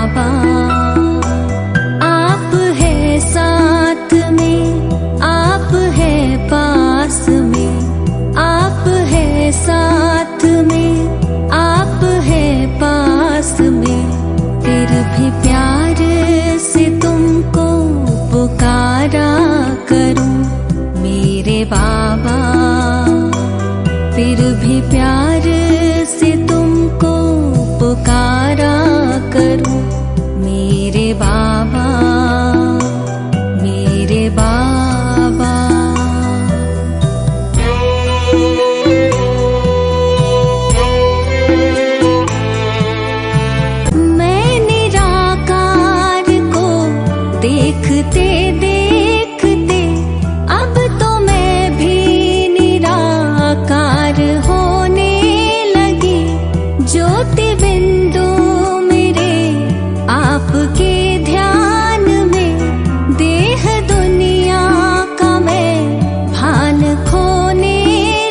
बाबा, आप है साथ में, आप है पास में, आप है साथ में, आप है पास में, फिर भी प्यार से तुमको पुकारा करूं मेरे बाबा, फिर भी प्यार से तुमको पुकारा करूं मेरे बाबा, मेरे बाबा। मैं निराकार को देखते देखते अब तो मैं भी निराकार होने लगी। ज्योति बिंदु मेरे आपके ध्यान में, देह दुनिया का मैं भान खोने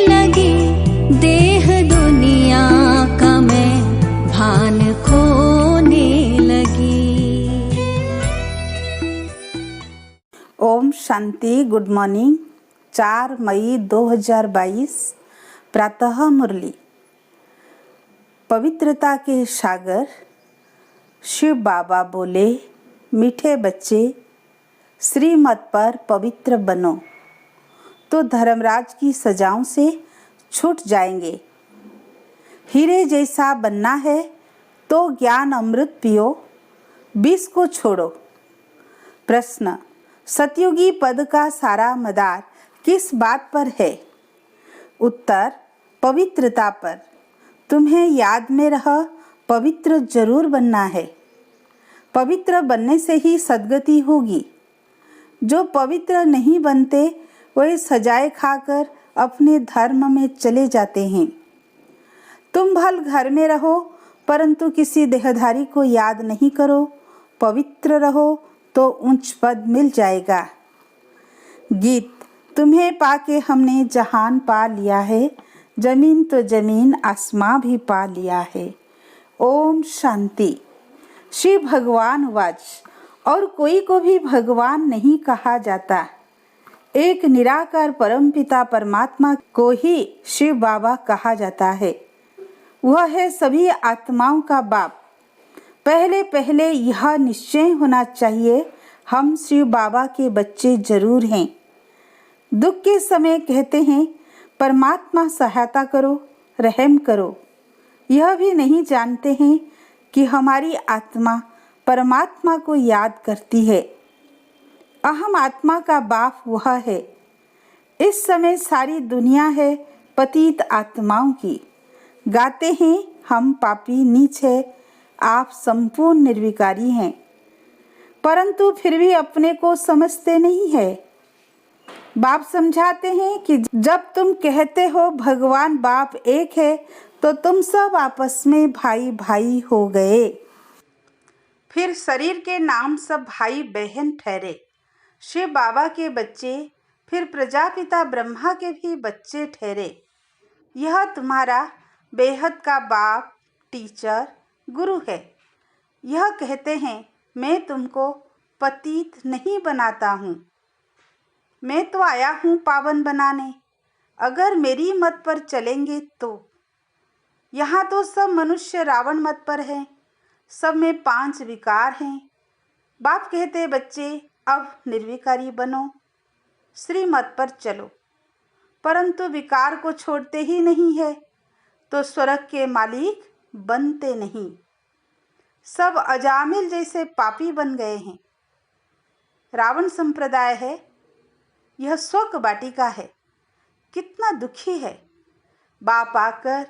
लगी, देह दुनिया का मैं भान खोने लगी। ओम शांति। Good morning. 4 मई 2022 प्रातः मुरली। पवित्रता के सागर शिव बाबा बोले, मीठे बच्चे श्रीमत पर पवित्र बनो तो धर्मराज की सजाओं से छूट जाएंगे। हीरे जैसा बनना है तो ज्ञान अमृत पियो, विष को छोड़ो। प्रश्न, सतयुगी पद का सारा मदार किस बात पर है? उत्तर, पवित्रता पर। तुम्हें याद में रह पवित्र जरूर बनना है। पवित्र बनने से ही सद्गति होगी। जो पवित्र नहीं बनते वही सजाए खाकर अपने धर्म में चले जाते हैं। तुम भल घर में रहो परंतु किसी देहधारी को याद नहीं करो। पवित्र रहो तो उच्च पद मिल जाएगा। गीत, तुम्हें पाके हमने जहान पा लिया है, जमीन तो जमीन आसमां भी पा लिया है। ओम शांति। शिव भगवान वाच, और कोई को भी भगवान नहीं कहा जाता। एक निराकार परमपिता परमात्मा को ही शिव बाबा कहा जाता है। वह है सभी आत्माओं का बाप। पहले पहले यह निश्चय होना चाहिए, हम शिव बाबा के बच्चे जरूर हैं। दुख के समय कहते हैं परमात्मा सहायता करो, रहम करो। यह भी नहीं जानते हैं कि हमारी आत्मा परमात्मा को याद करती है। अहम आत्मा का बाप वह है। इस समय सारी दुनिया है पतित आत्माओं की। गाते हैं हम पापी नीच है, आप संपूर्ण निर्विकारी हैं, परंतु फिर भी अपने को समझते नहीं है। बाप समझाते हैं कि जब तुम कहते हो भगवान बाप एक है तो तुम सब आपस में भाई भाई हो गए। फिर शरीर के नाम सब भाई बहन ठहरे। शिव बाबा के बच्चे फिर प्रजापिता ब्रह्मा के भी बच्चे ठहरे। यह तुम्हारा बेहद का बाप, टीचर, गुरु है। यह कहते हैं मैं तुमको पतित नहीं बनाता हूँ, मैं तो आया हूँ पावन बनाने। अगर मेरी मत पर चलेंगे तो। यहाँ तो सब मनुष्य रावण मत पर हैं, सब में 5 विकार हैं। बाप कहते बच्चे अब निर्विकारी बनो, श्रीमत पर चलो, परंतु विकार को छोड़ते ही नहीं है तो स्वर्ग के मालिक बनते नहीं। सब अजामिल जैसे पापी बन गए हैं। रावण संप्रदाय है, यह शोक वाटिका है। कितना दुखी है। बाप आकर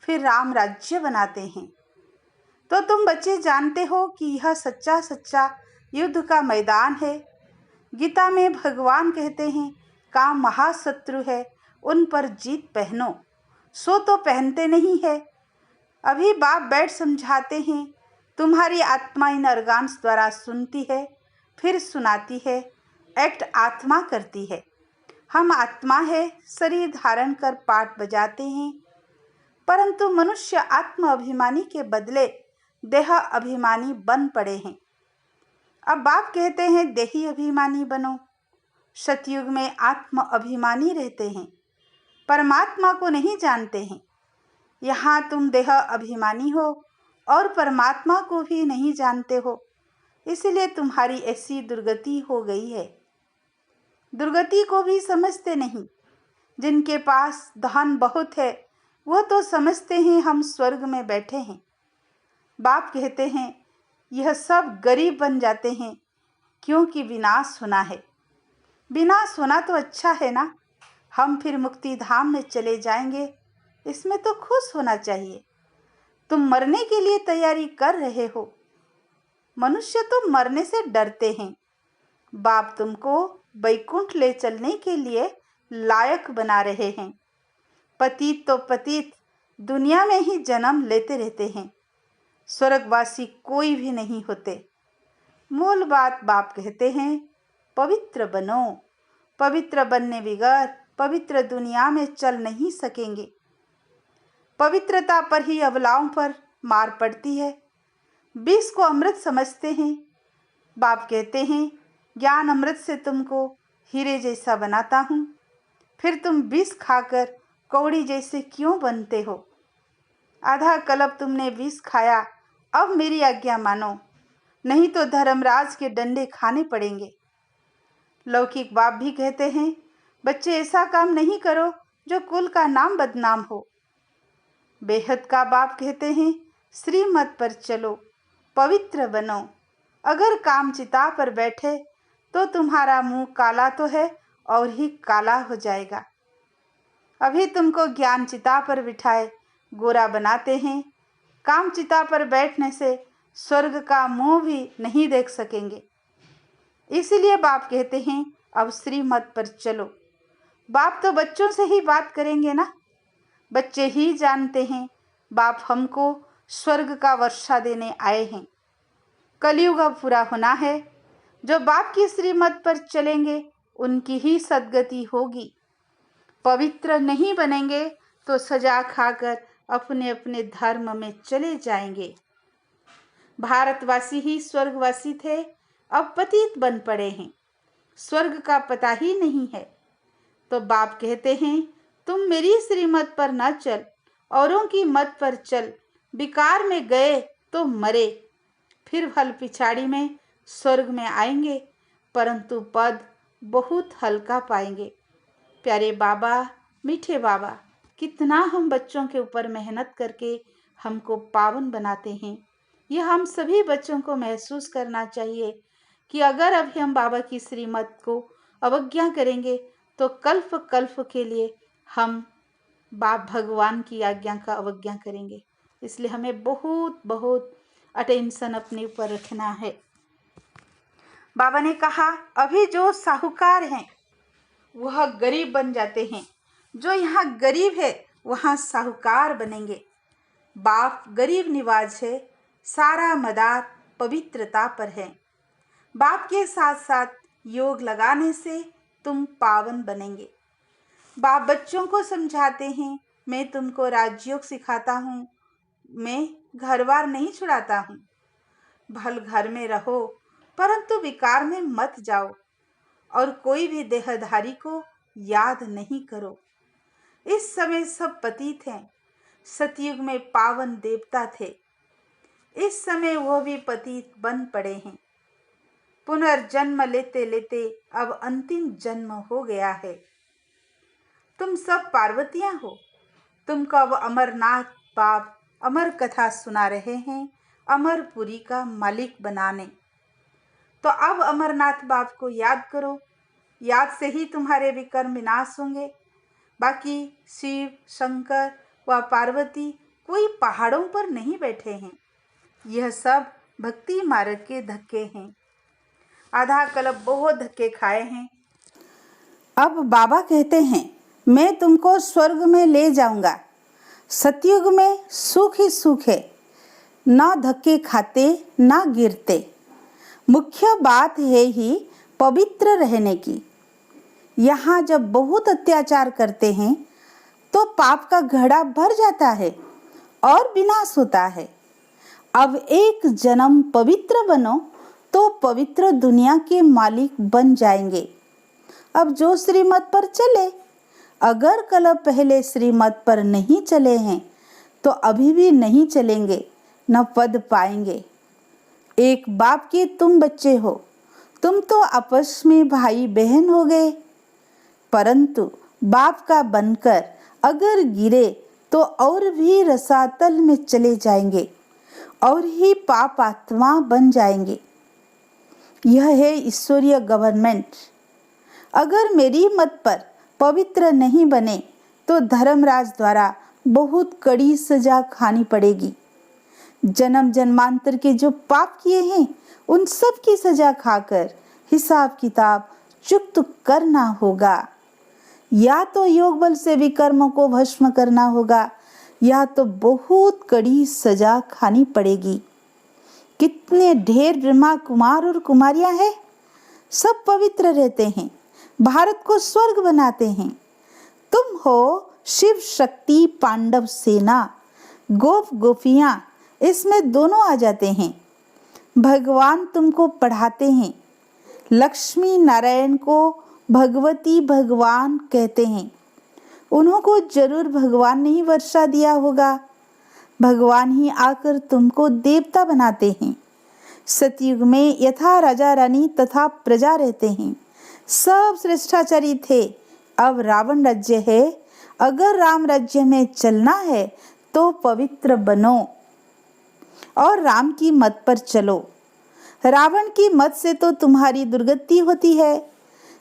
फिर राम राज्य बनाते हैं। तो तुम बच्चे जानते हो कि यह सच्चा सच्चा युद्ध का मैदान है। गीता में भगवान कहते हैं काम महाशत्रु है, उन पर जीत पहनो। सो तो पहनते नहीं है। अभी बाप बैठ समझाते हैं, तुम्हारी आत्मा इन अर्गान्स द्वारा सुनती है, फिर सुनाती है, एक्ट आत्मा करती है। हम आत्मा है, शरीर धारण कर पाठ बजाते हैं, परंतु मनुष्य आत्म अभिमानी के बदले देह अभिमानी बन पड़े हैं। अब बाप कहते हैं देही अभिमानी बनो। सतयुग में आत्म अभिमानी रहते हैं, परमात्मा को नहीं जानते हैं। यहाँ तुम देह अभिमानी हो और परमात्मा को भी नहीं जानते हो, इसलिए तुम्हारी ऐसी दुर्गति हो गई है। दुर्गति को भी समझते नहीं। जिनके पास धन बहुत है वो तो समझते हैं हम स्वर्ग में बैठे हैं। बाप कहते हैं यह सब गरीब बन जाते हैं क्योंकि विनाश होना है। विनाश होना तो अच्छा है ना, हम फिर मुक्ति धाम में चले जाएंगे, इसमें तो खुश होना चाहिए। तुम मरने के लिए तैयारी कर रहे हो। मनुष्य तो मरने से डरते हैं। बाप तुमको वैकुंठ ले चलने के लिए लायक बना रहे हैं। पतित तो पतित दुनिया में ही जन्म लेते रहते हैं, स्वर्गवासी कोई भी नहीं होते। मूल बात बाप कहते हैं पवित्र बनो। पवित्र बनने बगैर पवित्र दुनिया में चल नहीं सकेंगे। पवित्रता पर ही अबलाओं पर मार पड़ती है। विष को अमृत समझते हैं। बाप कहते हैं ज्ञान अमृत से तुमको हीरे जैसा बनाता हूँ, फिर तुम विष खाकर कौड़ी जैसे क्यों बनते हो। आधा कल्प तुमने विष खाया, अब मेरी आज्ञा मानो, नहीं तो धर्मराज के डंडे खाने पड़ेंगे। लौकिक बाप भी कहते हैं बच्चे ऐसा काम नहीं करो जो कुल का नाम बदनाम हो। बेहद का बाप कहते हैं श्रीमत पर चलो, पवित्र बनो। अगर काम चिता पर बैठे तो तुम्हारा मुंह काला तो है और ही काला हो जाएगा। अभी तुमको ज्ञान चिता पर बिठाए गोरा बनाते हैं। काम चिता पर बैठने से स्वर्ग का मुंह भी नहीं देख सकेंगे। इसीलिए बाप कहते हैं अब श्रीमत पर चलो। बाप तो बच्चों से ही बात करेंगे ना, बच्चे ही जानते हैं बाप हमको स्वर्ग का वर्षा देने आए हैं। कलयुग अब पूरा होना है। जो बाप की श्रीमत पर चलेंगे उनकी ही सद्गति होगी। पवित्र नहीं बनेंगे तो सजा खाकर अपने अपने धर्म में चले जाएंगे। भारतवासी ही स्वर्गवासी थे, अब पतित बन पड़े हैं, स्वर्ग का पता ही नहीं है। तो बाप कहते हैं तुम मेरी श्रीमत पर न चल, औरों की मत पर चल। विकार में गए तो मरे, फिर भल पिछाड़ी में स्वर्ग में आएंगे, परंतु पद बहुत हल्का पाएंगे। प्यारे बाबा, मीठे बाबा, कितना हम बच्चों के ऊपर मेहनत करके हमको पावन बनाते हैं। यह हम सभी बच्चों को महसूस करना चाहिए कि अगर अभी हम बाबा की श्रीमत को अवज्ञा करेंगे तो कल्प कल्प के लिए हम बाप भगवान की आज्ञा का अवज्ञा करेंगे। इसलिए हमें बहुत बहुत अटेंशन अपने ऊपर रखना है। बाबा ने कहा अभी जो साहूकार हैं वह गरीब बन जाते हैं, जो यहाँ गरीब है वहाँ साहूकार बनेंगे। बाप गरीब निवाज है, सारा मदार पवित्रता पर है। बाप के साथ साथ योग लगाने से तुम पावन बनेंगे। बाप बच्चों को समझाते हैं मैं तुमको राजयोग सिखाता हूँ, मैं घरवार नहीं छुड़ाता हूँ। भल घर में रहो परंतु विकार में मत जाओ और कोई भी देहधारी को याद नहीं करो। इस समय सब पतित हैं। सतयुग में पावन देवता थे, इस समय वो भी पतित बन पड़े हैं। पुनर्जन्म लेते लेते अब अंतिम जन्म हो गया है। तुम सब पार्वतियां हो। तुमको अब अमरनाथ बाप अमर कथा सुना रहे हैं, अमरपुरी का मालिक बनाने। तो अब अमरनाथ बाप को याद करो, याद से ही तुम्हारे विकर्म विनाश होंगे। बाकी शिव शंकर व पार्वती कोई पहाड़ों पर नहीं बैठे हैं, यह सब भक्ति मार्ग के धक्के हैं। आधा कल्प बहुत धक्के खाए हैं। अब बाबा कहते हैं मैं तुमको स्वर्ग में ले जाऊंगा। सतयुग में सुख ही सुख है, ना धक्के खाते ना गिरते। मुख्य बात है ही पवित्र रहने की। यहाँ जब बहुत अत्याचार करते हैं तो पाप का घड़ा भर जाता है और विनाश होता है। अब एक जन्म पवित्र बनो तो पवित्र दुनिया के मालिक बन जाएंगे। अब जो श्रीमत पर चले, अगर कल पहले श्रीमत पर नहीं चले हैं तो अभी भी नहीं चलेंगे, न पद पाएंगे। एक बाप के तुम बच्चे हो, तुम तो आपस में भाई बहन हो गए, परंतु बाप का बनकर अगर गिरे तो और भी रसातल में चले जाएंगे और ही पाप आत्मा बन जाएंगे। यह है ईश्वरीय गवर्नमेंट। अगर मेरी मत पर पवित्र नहीं बने तो धर्मराज द्वारा बहुत कड़ी सजा खानी पड़ेगी। जन्म जन्मांतर के जो पाप किए हैं उन सब की सजा खाकर हिसाब किताब चुकत करना होगा। या तो योग बल से विकर्मों को भस्म करना होगा या तो बहुत कड़ी सजा खानी पड़ेगी। कितने ढेर ब्रह्मा कुमार और कुमारियां हैं, सब पवित्र रहते हैं, भारत को स्वर्ग बनाते हैं। तुम हो शिव शक्ति पांडव सेना, गोप गोपियां इसमें दोनों आ जाते हैं। भगवान तुमको पढ़ाते हैं। लक्ष्मी नारायण को भगवती भगवान कहते हैं। उन्हों को जरूर भगवान ने ही वर्षा दिया होगा। भगवान ही आकर तुमको देवता बनाते हैं। सतयुग में यथा राजा रानी तथा प्रजा रहते हैं, सब श्रेष्ठाचारी थे। अब रावण राज्य है। अगर राम राज्य में चलना है तो पवित्र बनो और राम की मत पर चलो। रावण की मत से तो तुम्हारी दुर्गति होती है।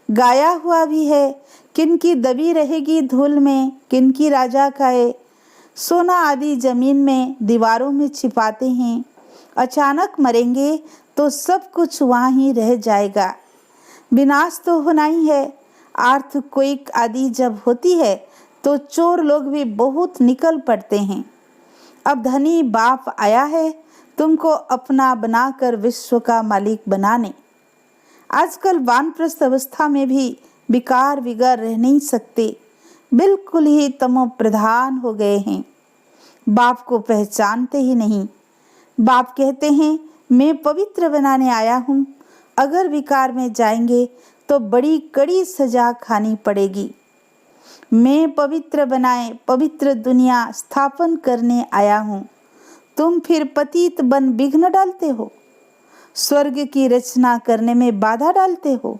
गाया हुआ भी है, किनकी दबी रहेगी धूल में, किनकी राजा खाए। सोना आदि जमीन में दीवारों में छिपाते हैं। अचानक मरेंगे तो सब कुछ वहाँ ही रह जाएगा। विनाश तो होना ही है। अर्थक्वेक आदि जब होती है तो चोर लोग भी बहुत निकल पड़ते हैं। अब धनी बाप आया है तुमको अपना बनाकर विश्व का मालिक बनाने। आजकल वानप्रस्थ अवस्था में भी विकार विगर रह नहीं सकते, बिल्कुल ही तमो प्रधान हो गए हैं। बाप को पहचानते ही नहीं। बाप कहते हैं मैं पवित्र बनाने आया हूँ। अगर विकार में जाएंगे तो बड़ी कड़ी सजा खानी पड़ेगी। मैं पवित्र बनाए पवित्र दुनिया स्थापन करने आया हूँ। तुम फिर पतित बन विघ्न डालते हो, स्वर्ग की रचना करने में बाधा डालते हो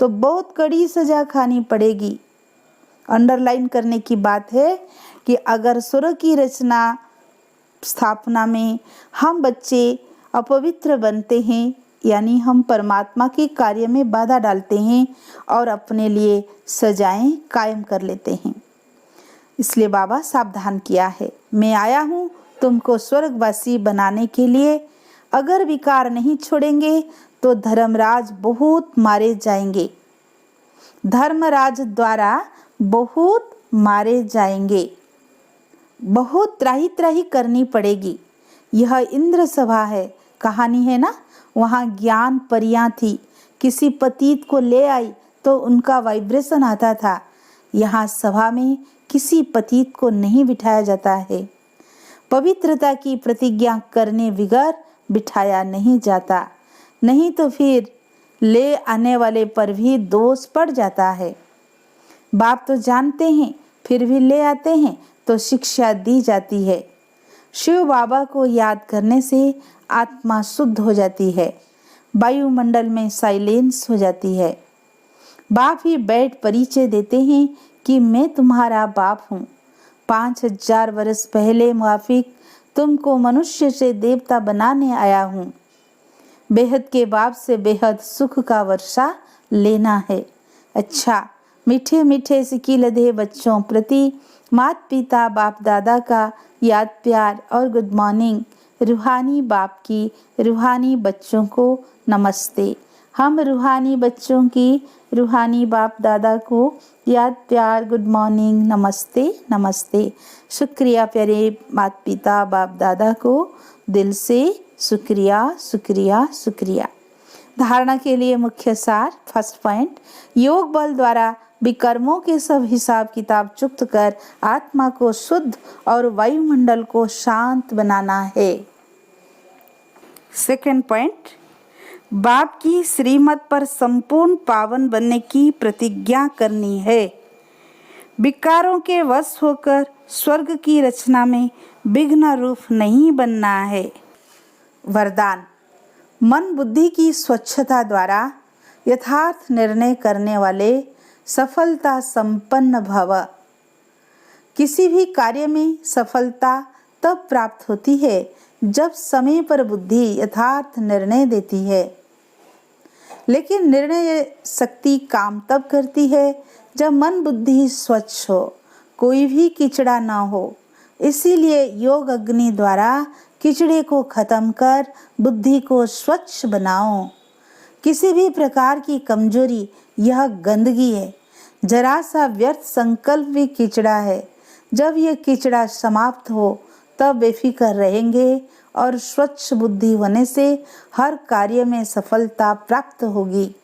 तो बहुत कड़ी सजा खानी पड़ेगी। अंडरलाइन करने की बात है कि अगर स्वर्ग की रचना स्थापना में हम बच्चे अपवित्र बनते हैं, यानी हम परमात्मा के कार्य में बाधा डालते हैं और अपने लिए सजाएं कायम कर लेते हैं। इसलिए बाबा सावधान किया है, मैं आया हूँ तुमको स्वर्गवासी बनाने के लिए। अगर विकार नहीं छोड़ेंगे तो धर्मराज बहुत मारे जाएंगे। धर्मराज द्वारा बहुत मारे जाएंगे। बहुत त्राही त्राही करनी पड़ेगी। यह इंद्र सभा है, कहानी है ना। वहाँ ज्ञान परियां थी, किसी पतित को ले आई तो उनका वाइब्रेशन आता था। यहाँ सभा में किसी पतित को नहीं बिठाया जाता है। पवित्रता की प्रतिज्ञा करने बिगर बिठाया नहीं जाता, नहीं तो फिर ले आने वाले पर भी दोष पड़ जाता है। बाप तो जानते हैं, फिर भी ले आते हैं तो शिक्षा दी जाती है। शिव बाबा को याद करने से आत्मा शुद्ध हो जाती है, वायुमंडल में साइलेंस हो जाती है। बाप ही बैठ परिचय देते हैं कि मैं तुम्हारा बाप हूँ। 5000 वर्ष पहले मुआफिक तुमको मनुष्य से देवता बनाने आया हूँ। बेहद के बाप से बेहद सुख का वर्षा लेना है। अच्छा, मीठे मीठे सिकी लदे बच्चों प्रति माता पिता बाप दादा का याद प्यार और गुड मॉर्निंग। रूहानी बाप की रूहानी बच्चों को नमस्ते। हम रूहानी बच्चों की रूहानी बाप दादा को याद प्यार गुड मॉर्निंग नमस्ते नमस्ते। शुक्रिया प्यारे माता पिता बाप दादा को दिल से शुक्रिया शुक्रिया शुक्रिया। धारणा के लिए मुख्य सार, फर्स्ट पॉइंट, योग बल द्वारा विकर्मों के सब हिसाब किताब चुक्त कर आत्मा को शुद्ध और वायुमंडल को शांत बनाना है। सेकंड पॉइंट, बाप की श्रीमत पर संपूर्ण पावन बनने की प्रतिज्ञा करनी है। विकारों के वश होकर स्वर्ग की रचना में विघ्न रूप नहीं बनना है। वरदान, मन बुद्धि की स्वच्छता द्वारा यथार्थ निर्णय करने वाले सफलता संपन्न भव। किसी भी कार्य में सफलता तब प्राप्त होती है जब समय पर बुद्धि यथार्थ निर्णय देती है। लेकिन निर्णय शक्ति काम तब करती है जब मन बुद्धि स्वच्छ हो, कोई भी कीचड़ा ना हो। इसीलिए योग अग्नि द्वारा कीचड़े को खत्म कर बुद्धि को स्वच्छ बनाओ। किसी भी प्रकार की कमजोरी यह गंदगी है, जरा सा व्यर्थ संकल्प भी कीचड़ा है। जब यह कीचड़ा समाप्त हो तब बेफिक्र रहेंगे और स्वच्छ बुद्धि होने से हर कार्य में सफलता प्राप्त होगी।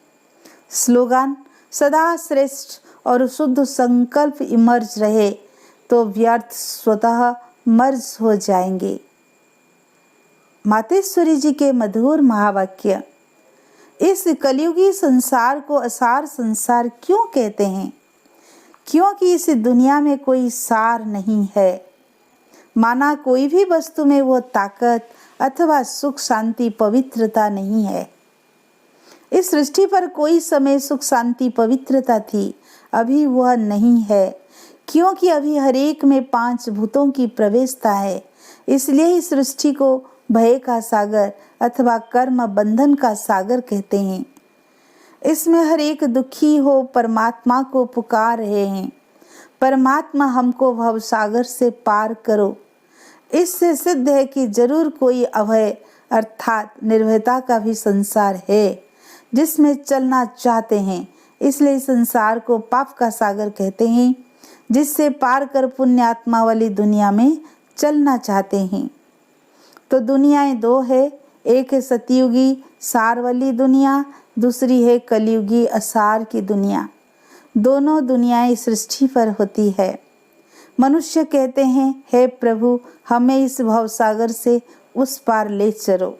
स्लोगन, सदा श्रेष्ठ और शुद्ध संकल्प इमर्ज रहे तो व्यर्थ स्वतः मर्ज हो जाएंगे। मातेश्वरी जी के मधुर महावाक्य। इस कलयुगी संसार को असार संसार क्यों कहते हैं? क्योंकि इस दुनिया में कोई सार नहीं है। माना कोई भी वस्तु में वो ताकत अथवा सुख शांति पवित्रता नहीं है। इस सृष्टि पर कोई समय सुख शांति पवित्रता थी, अभी वह नहीं है। क्योंकि अभी हर एक में 5 भूतों की प्रवेशता है। इसलिए इस सृष्टि को भय का सागर अथवा कर्म बंधन का सागर कहते हैं। इसमें हर एक दुखी हो परमात्मा को पुकार रहे हैं, परमात्मा हमको भव सागर से पार करो। इससे सिद्ध है कि जरूर कोई अभय अर्थात निर्भयता का भी संसार है जिसमें चलना चाहते हैं। इसलिए संसार को पाप का सागर कहते हैं, जिससे पार कर पुण्यात्मा वाली दुनिया में चलना चाहते हैं। तो दुनियाएं 2 है, एक है सतयुगी सार वाली दुनिया, दूसरी है कलयुगी असार की दुनिया। दोनों दुनियाएं सृष्टि पर होती है। मनुष्य कहते हैं, हे प्रभु हमें इस भवसागर से उस पार ले चलो।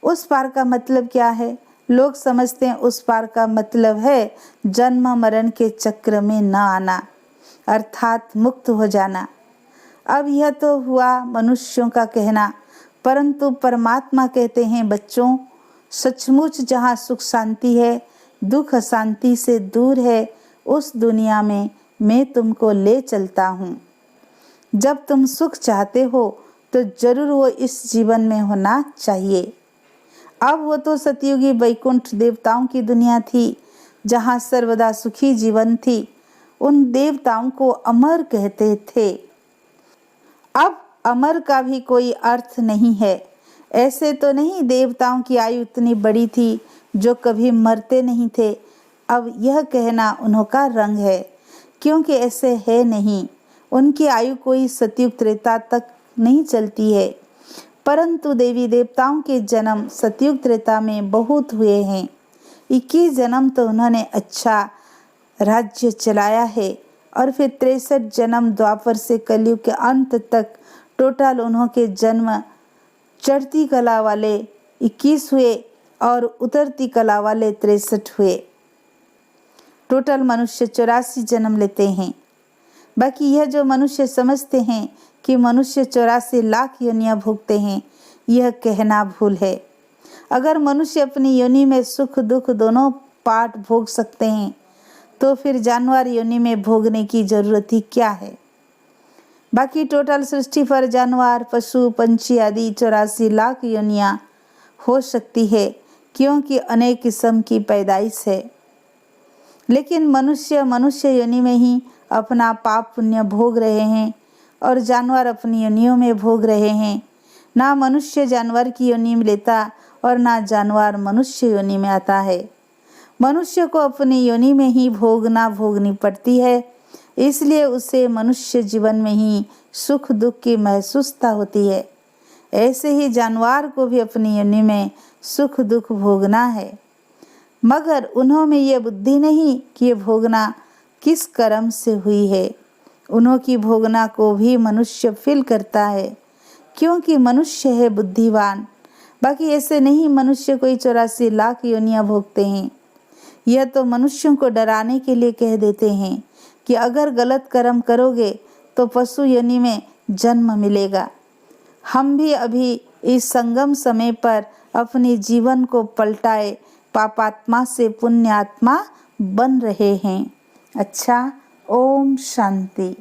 उस पार का मतलब क्या है? लोग समझते हैं उस पार का मतलब है जन्म मरण के चक्र में न आना, अर्थात मुक्त हो जाना। अब यह तो हुआ मनुष्यों का कहना, परंतु परमात्मा कहते हैं, बच्चों सचमुच जहाँ सुख शांति है, दुख अशांति से दूर है, उस दुनिया में मैं तुमको ले चलता हूँ। जब तुम सुख चाहते हो तो जरूर वो इस जीवन में होना चाहिए। अब वो तो सतयुगी वैकुंठ देवताओं की दुनिया थी, जहाँ सर्वदा सुखी जीवन थी। उन देवताओं को अमर कहते थे। अब अमर का भी कोई अर्थ नहीं है। ऐसे तो नहीं देवताओं की आयु इतनी बड़ी थी जो कभी मरते नहीं थे। अब यह कहना उन्हों का रंग है, क्योंकि ऐसे है नहीं। उनकी आयु कोई सतयुग त्रेता तक नहीं चलती है, परंतु देवी देवताओं के जन्म सतयुग त्रेता में बहुत हुए हैं। 21 जन्म तो उन्होंने अच्छा राज्य चलाया है, और फिर 63 जन्म द्वापर से कलयुग के अंत तक टोटल उन्हों के जन्म चढ़ती कला वाले 21 हुए और उतरती कला वाले 63 हुए। टोटल मनुष्य 84 जन्म लेते हैं। बाकी यह जो मनुष्य समझते हैं कि मनुष्य 84 लाख योनियां भोगते हैं, यह कहना भूल है। अगर मनुष्य अपनी योनि में सुख दुख दोनों पार्ट भोग सकते हैं, तो फिर जानवर योनि में भोगने की जरूरत ही क्या है। बाकी टोटल सृष्टि पर जानवर पशु पंछी आदि 84 लाख योनियां हो सकती है, क्योंकि अनेक किस्म की पैदाइश है। लेकिन मनुष्य योनि में ही अपना पाप पुण्य भोग रहे हैं, और जानवर अपनी योनियों में भोग रहे हैं। ना मनुष्य जानवर की योनि में लेता और ना जानवर मनुष्य योनि में आता है। मनुष्य को अपनी योनि में ही भोगनी पड़ती है, इसलिए उसे मनुष्य जीवन में ही सुख दुख की महसूसता होती है। ऐसे ही जानवर को भी अपनी योनि में सुख दुख भोगना है, मगर उन्हों में यह बुद्धि नहीं कि ये भोगना किस कर्म से हुई है। उन्हों की भोगना को भी मनुष्य फील करता है, क्योंकि मनुष्य है बुद्धिवान। बाकी ऐसे नहीं मनुष्य कोई 84 लाख योनियां भोगते हैं। यह तो मनुष्यों को डराने के लिए कह देते हैं कि अगर गलत कर्म करोगे तो पशु योनि में जन्म मिलेगा। हम भी अभी इस संगम समय पर अपने जीवन को पलटाए पापात्मा से पुण्यात्मा बन रहे हैं। अच्छा, ओम शांति।